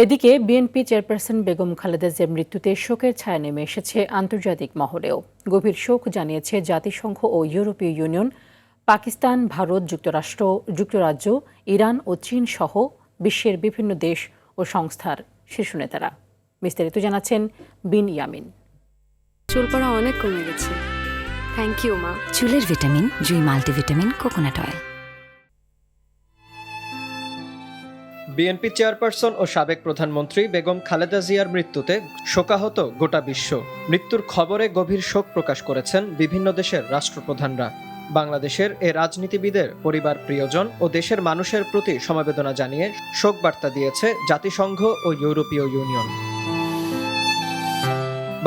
এদিকে BNP chairperson Begum Khaleda জিয়ার মৃত্যুতে শোকের ছায়া নেমে এসেছে আন্তর্জাতিক মহলেও। গভীর শোক জানিয়েছে জাতিসংঘ ও ইউরোপীয় ইউনিয়ন, পাকিস্তান, ভারত, যুক্তরাজ্য, ইরান ও চীন সহ বিশ্বের বিভিন্ন দেশ ও সংস্থার শীর্ষ নেতারা। বিস্তারিত জানাচ্ছেন বিন ইয়ামিন। চুল পড়া অনেক কমে গেছে। থ্যাংক ইউ মা। চুলের ভিটামিন জুই multivitamin coconut oil. BNP chairperson ও সাবেক প্রধানমন্ত্রী বেগম খালেদা জিয়ার মৃত্যুতে শোকাহত গোটা বিশ্ব। মৃত্যুর খবরে গভীর শোক প্রকাশ করেছেন বিভিন্ন দেশের রাষ্ট্রপ্রধানরা। বাংলাদেশের এ রাজনীতিবিদের পরিবার, প্রিয়জন ও দেশের মানুষের প্রতি সমবেদনা জানিয়ে শোক বার্তা দিয়েছে জাতিসংঘ ও ইউরোপীয় ইউনিয়ন।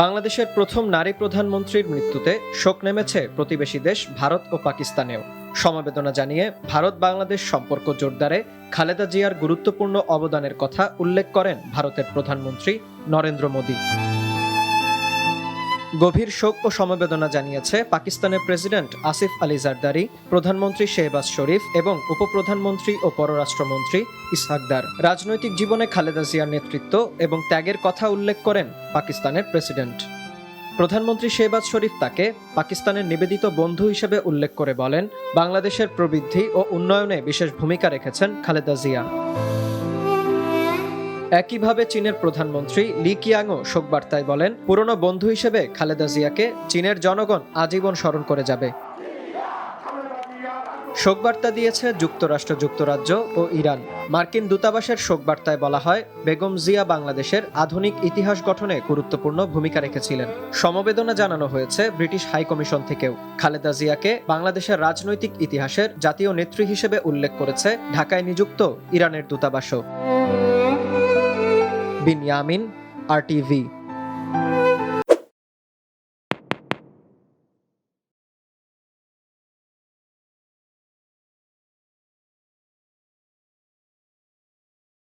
বাংলাদেশের প্রথম নারী প্রধানমন্ত্রীর মৃত্যুতে শোক নেমেছে প্রতিবেশী দেশ ভারত ও পাকিস্তানেও। সমবেদনা জানিয়ে ভারত বাংলাদেশ সম্পর্ক জোরদারে খালেদা জিয়ার গুরুত্বপূর্ণ অবদানের কথা উল্লেখ করেন ভারতের প্রধানমন্ত্রী নরেন্দ্র মোদী। গভীর শোক ও সমবেদনা জানিয়েছে পাকিস্তানের প্রেসিডেন্ট আসিফ আলী জারদারি, প্রধানমন্ত্রী শেহবাজ শরীফ এবং উপপ্রধানমন্ত্রী ও পররাষ্ট্রমন্ত্রী ইসহাক দার। রাজনৈতিক জীবনে খালেদা জিয়ার নেতৃত্ব এবং ত্যাগের কথা উল্লেখ করেন পাকিস্তানের প্রেসিডেন্ট। প্রধানমন্ত্রী শেহবাজ শরীফ তাকে পাকিস্তানের নিবেদিত বন্ধু হিসেবে উল্লেখ করে বলেন, বাংলাদেশের প্রবৃদ্ধি ও উন্নয়নে বিশেষ ভূমিকা রেখেছেন খালেদা জিয়া। একইভাবে চীনের প্রধানমন্ত্রী লি কিয়াংও শোকবার্তায় বলেন, পুরনো বন্ধু হিসেবে খালেদা জিয়াকে চীনের জনগণ আজীবন স্মরণ করে যাবে। শোকবার্তা দিয়েছে যুক্তরাষ্ট্র, যুক্তরাজ্য ও ইরান। মার্কিন দূতাবাসের শোকবার্তায় বলা হয়, বেগম জিয়া বাংলাদেশের আধুনিক ইতিহাস গঠনে গুরুত্বপূর্ণ ভূমিকা রেখেছিলেন। সমবেদনা জানানো হয়েছে ব্রিটিশ হাই কমিশন থেকেও। খালেদা জিয়াকে বাংলাদেশের রাজনৈতিক ইতিহাসের জাতীয় নেত্রী হিসেবে উল্লেখ করেছে ঢাকায় নিযুক্ত ইরানের দূতাবাসও। বিন ইয়ামিন, RTV।